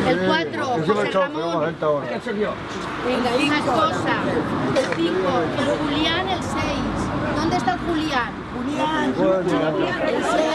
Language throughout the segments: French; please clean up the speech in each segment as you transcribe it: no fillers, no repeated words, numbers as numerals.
El 4, José Ramón. Venga, una cosa. El 5, Julián el 6. ¿Dónde está el Julián? El 6,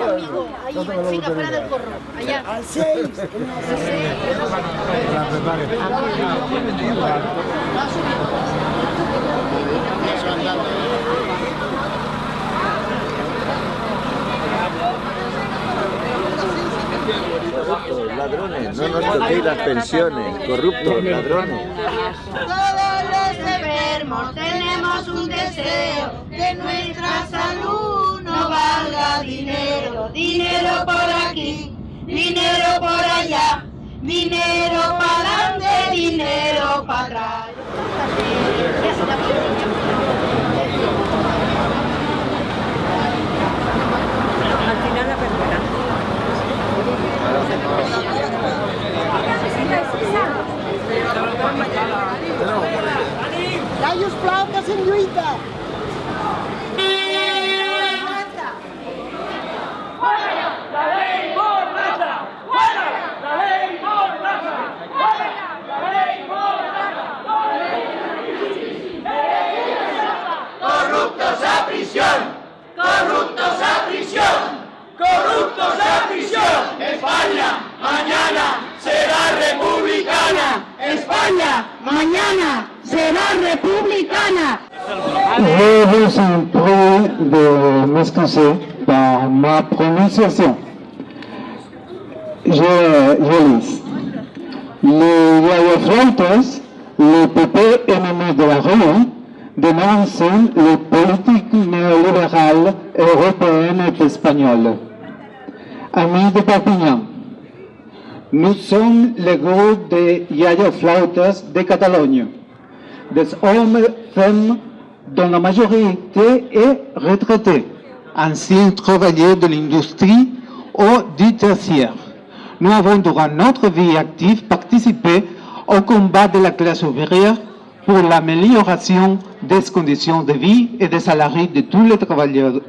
amigo. Ahí, venga, fuera del corro. Allá. Al 6. Ladrones, no nos toquéis las pensiones, corruptos, ladrones. Todos los enfermos tenemos un deseo, que nuestra salud no valga dinero. Dinero por aquí, dinero por allá, dinero para adelante, dinero para atrás. Al final la perdona. Gallos flautas en lluita. Corruptos a prisión, corruptos a prisión, corruptos a prisión. España mañana será republicana. España mañana será republicana. Je vous en prie de m'excuser par ma prononciation. Je lis. Les Yayaflautas, le PP ennemi de la rue, dénoncent les politiques néolibérales européennes et espagnoles. Amis de Perpignan, nous sommes le groupe des Yayaflautas de Catalogne, des hommes et femmes dont la majorité est retraitée, anciens travailleurs de l'industrie ou du tertiaire. Nous avons durant notre vie active participé au combat de la classe ouvrière pour l'amélioration des conditions de vie et des salariés de tous les travailleurs,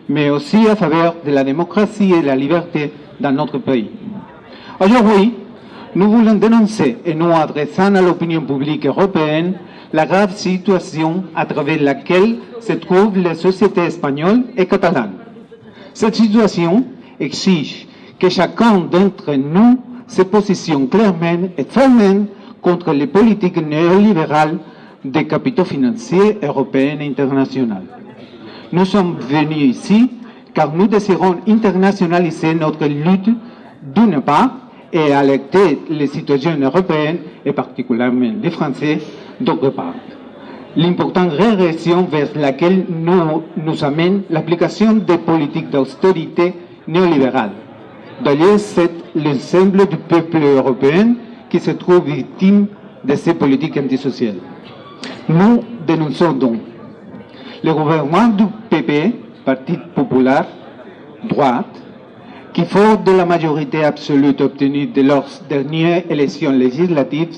mais aussi à faveur de la démocratie et de la liberté dans notre pays. Aujourd'hui, nous voulons dénoncer et nous adressons à l'opinion publique européenne la grave situation à travers laquelle se trouvent les sociétés espagnoles et catalanes. Cette situation exige que chacun d'entre nous se positionne clairement et fermement contre les politiques néolibérales des capitaux financiers européens et internationaux. Nous sommes venus ici car nous désirons internationaliser notre lutte d'une part et alerter les citoyens européens et particulièrement les Français d'autre part. L'importante réaction vers laquelle nous amène l'application des politiques d'austérité néolibérales. D'ailleurs, c'est l'ensemble du peuple européen qui se trouve victime de ces politiques antisociales. Nous dénonçons donc le gouvernement du PP, Parti populaire, droite, qui, fort de la majorité absolue obtenue de leurs dernières élections législatives,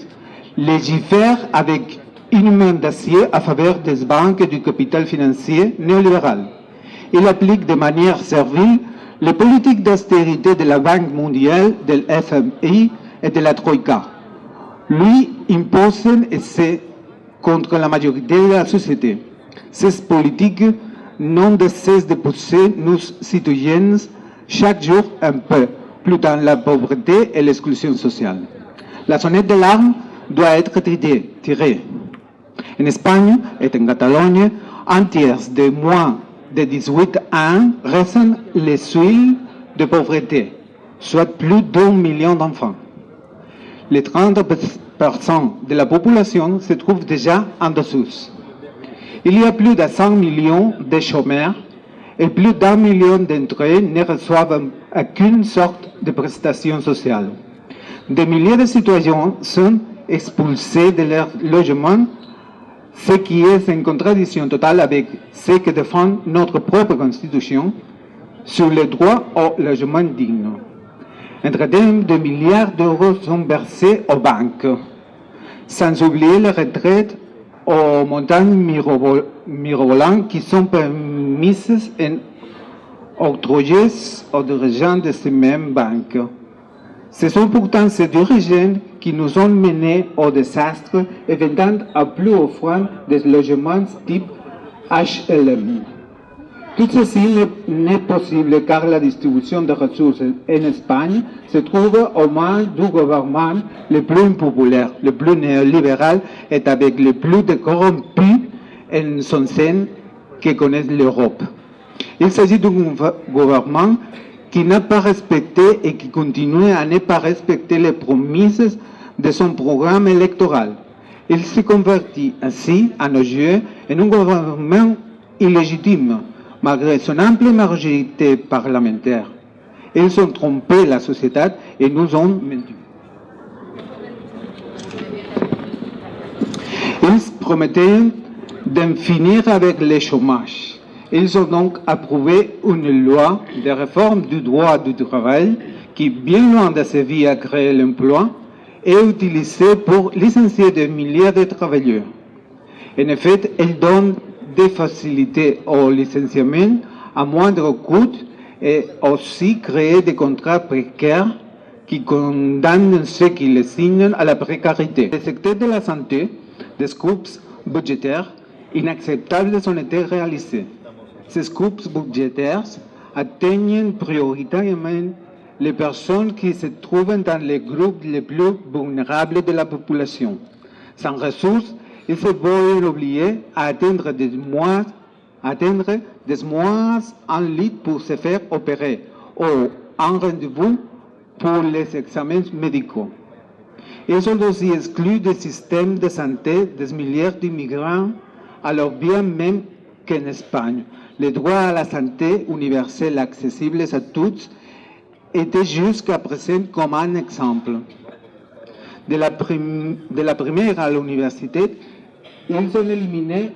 légifère avec une main d'acier à faveur des banques et du capital financier néolibéral. Il applique de manière servile les politiques d'austérité de la Banque mondiale, de l'FMI et de la Troïka. Lui impose et c'est contre la majorité de la société. Ces politiques n'ont de cesse de pousser nos citoyens chaque jour un peu plus dans la pauvreté et l'exclusion sociale. La sonnette d'alarme doit être tirée. En Espagne et en Catalogne, un tiers de moins de 18 ans restent les seuils de pauvreté, soit plus d'1 million d'enfants. Les 30% de la population se trouvent déjà en dessous. Il y a plus de 100 millions de chômeurs et plus d'1 million d'entre eux ne reçoivent aucune sorte de prestation sociale. Des milliers de citoyens sont expulsés de leur logement, ce qui est en contradiction totale avec ce que défend notre propre Constitution sur le droit au logement digne. Entre 2 milliards d'euros sont versés aux banques, sans oublier les retraites aux montants mirobolants qui sont permises octroyées aux dirigeants de ces mêmes banques. Ce sont pourtant ces dirigeants qui nous ont menés au désastre et vendant à plus offrant des logements type HLM. Tout ceci n'est possible car la distribution des ressources en Espagne se trouve aux mains du gouvernement le plus impopulaire, le plus néolibéral et avec le plus de corrompus en son sein que connaisse l'Europe. Il s'agit d'un gouvernement qui n'a pas respecté et qui continue à ne pas respecter les promesses de son programme électoral. Il se convertit ainsi, à nos yeux, en un gouvernement illégitime, malgré son ample majorité parlementaire. Ils ont trompé la société et nous ont menti. Ils promettaient d'en finir avec le chômage. Ils ont donc approuvé une loi de réforme du droit du travail qui, bien loin de servir à créer l'emploi, est utilisée pour licencier des milliers de travailleurs. En effet, elle donne des facilités au licenciement à moindre coût et aussi créer des contrats précaires qui condamnent ceux qui les signent à la précarité. Le secteur de la santé, des coupes budgétaires inacceptables ont été réalisés. Ces coupes budgétaires atteignent prioritairement les personnes qui se trouvent dans les groupes les plus vulnérables de la population. Sans ressources, il faut l'obliger à attendre des mois en lit pour se faire opérer ou en rendez-vous pour les examens médicaux. Ils sont aussi exclus du système de santé des milliers d'immigrants, alors bien même qu'en Espagne, le droit à la santé universelle accessible à tous était jusqu'à présent comme un exemple. De la primaire à l'université, ils ont éliminé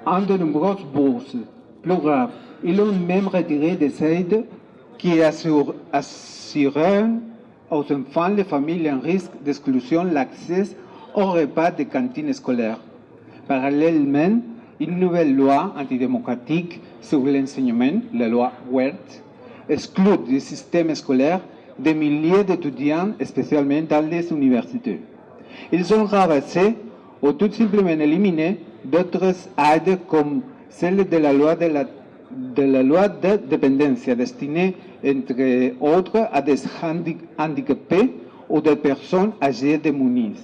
un de nombreuses bourses. Plus grave, ils ont même retiré des aides qui assuraient aux enfants des familles en risque d'exclusion l'accès aux repas de cantines scolaires. Parallèlement, une nouvelle loi antidémocratique sur l'enseignement, la loi Wert, exclut du système scolaire des milliers d'étudiants, spécialement dans les universités. Ils ont ramassé ou tout simplement éliminé d'autres aides comme celle de la loi de dépendance destinée, entre autres, à des handicapés ou des personnes âgées démunies.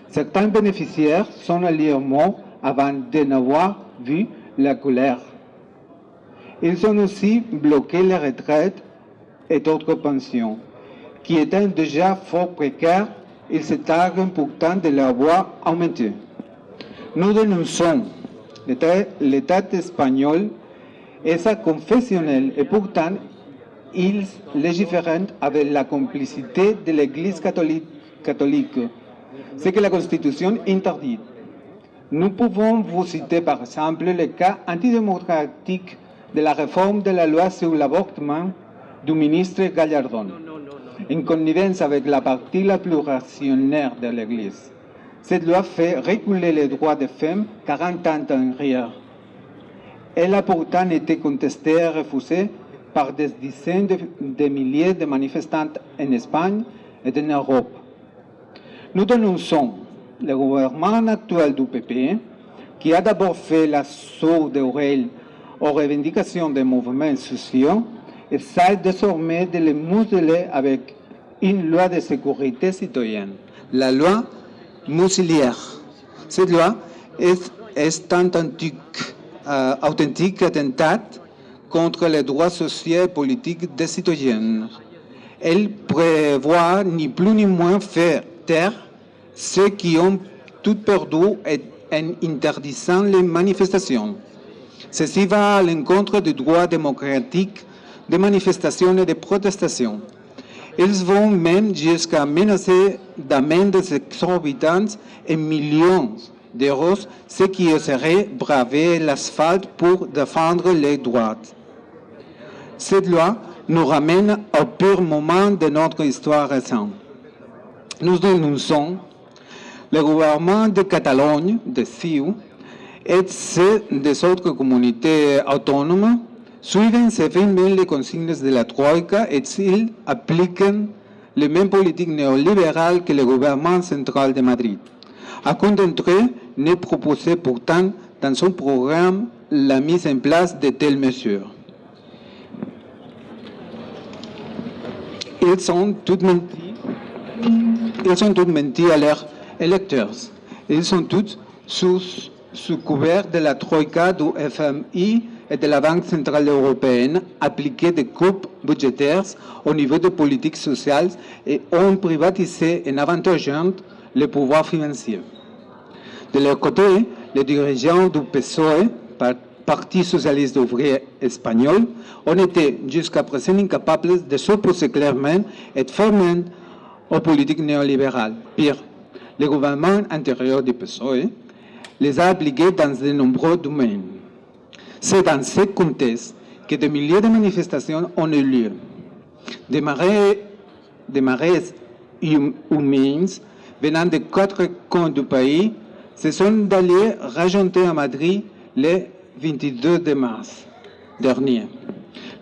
Certains bénéficiaires sont allés au mot avant de n'avoir vu la colère. Ils ont aussi bloqué les retraites et d'autres pensions, qui étant déjà fort précaires, ils se targuent pourtant de l'avoir augmenté. Nous dénonçons l'État espagnol et sa confessionnelle, et pourtant, ils légifèrent avec la complicité de l'Église catholique, ce que la Constitution interdit. Nous pouvons vous citer par exemple le cas antidémocratique de la réforme de la loi sur l'avortement du ministre Gallardón, en connivence avec la partie la plus réactionnaire de l'Église. Cette loi fait reculer les droits des femmes 40 ans en arrière. Elle a pourtant été contestée et refusée par des dizaines de milliers de manifestants en Espagne et en Europe. Nous dénonçons le gouvernement actuel du PPE, qui a d'abord fait la sourde oreille aux revendications des mouvements sociaux, essaie désormais de les museler avec une loi de sécurité citoyenne, la loi Muselière. Cette loi est un authentique attentat contre les droits sociaux et politiques des citoyens. Elle prévoit ni plus ni moins faire taire ceux qui ont tout perdu en interdisant les manifestations. Ceci va à l'encontre du droit démocratique de manifestation et de protestation. Ils vont même jusqu'à menacer d'amendes exorbitantes et millions d'euros, ce qui serait braver l'asphalte pour défendre les droits. Cette loi nous ramène au pire moment de notre histoire récente. Nous dénonçons le gouvernement de Catalogne, de CiU, et ceux des autres communautés autonomes suivent sévèrement les consignes de la Troïka et ils appliquent les mêmes politiques néolibérales que le gouvernement central de Madrid. Aucun d'entre eux ne proposait pourtant dans son programme la mise en place de telles mesures. Ils ont tous menti à leurs électeurs. Ils sont tous sous couvert de la Troïka, du FMI et de la Banque centrale européenne appliqué des coupes budgétaires au niveau des politiques sociales et ont privatisé en avantageant le pouvoir financier. De leur côté, les dirigeants du PSOE, Parti socialiste ouvrier espagnol, ont été jusqu'à présent incapables de s'opposer clairement et fermement aux politiques néolibérales. Pire, le gouvernement intérieur du PSOE les a appliquées dans de nombreux domaines. C'est dans ce contexte que des milliers de manifestations ont eu lieu. Des marées humaines venant de 4 coins du pays se sont d'ailleurs rajoutées à Madrid le 22 mars dernier.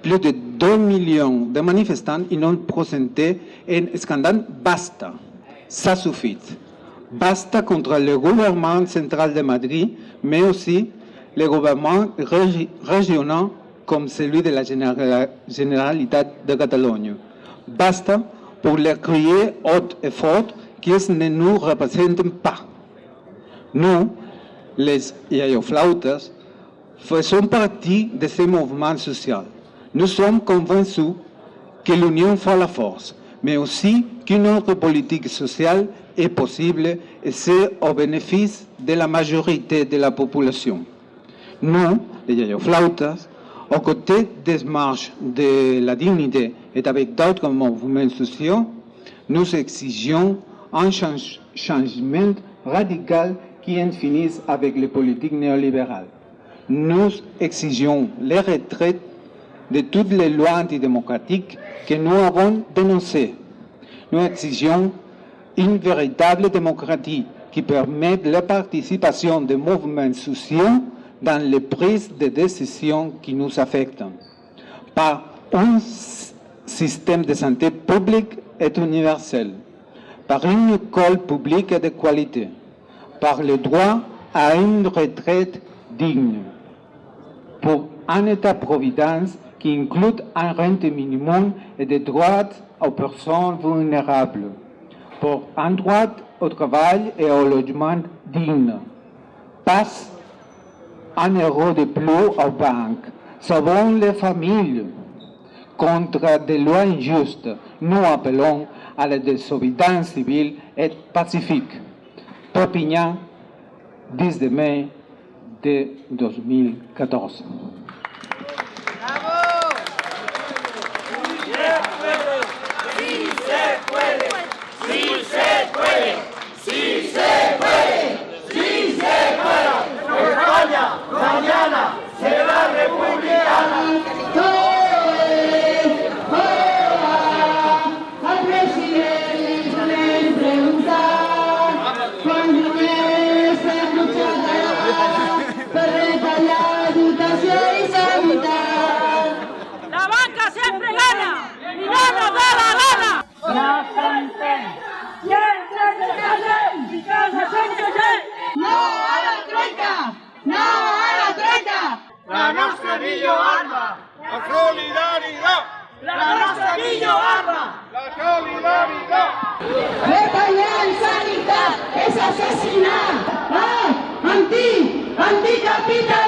Plus de 2 millions de manifestants y ont présenté un scandale. Basta, ça suffit. Basta contre le gouvernement central de Madrid, mais aussi les gouvernements régionaux comme celui de la Généralité de Catalogne. Basta pour leur crier haut et fort qu'ils ne nous représentent pas. Nous, les yayoflautas, faisons partie de ce mouvement social. Nous sommes convaincus que l'union fait la force, mais aussi qu'une autre politique sociale est possible et c'est au bénéfice de la majorité de la population. Nous, les yayoflautas, aux côtés des marches de la dignité et avec d'autres mouvements sociaux, nous exigeons un changement radical qui en finisse avec les politiques néolibérales. Nous exigeons le retrait de toutes les lois antidémocratiques que nous avons dénoncées. Nous exigeons une véritable démocratie qui permette la participation des mouvements sociaux dans les prises de décisions qui nous affectent. Par un système de santé publique et universel, par une école publique et de qualité, par le droit à une retraite digne, pour un État-providence qui inclut un rente minimum et des droits aux personnes vulnérables, pour un droit au travail et au logement digne. Pas un euro de plus aux banques. Sauvons les familles contre des lois injustes. Nous appelons à la désobéissance civile et pacifique. Perpignan, 10 mai de 2014. Mañana será republicana. Al presidente le preguntar cuándo esa luchará para retallar educación y sanidad. La banca siempre gana y no nos da la gana. La cuarentena. No a la troika. No a la troika. La nostra millor arma, la solidaritat. La nostra millor arma, la solidaritat. Retallar en sanitat és assassinar. Anticapital.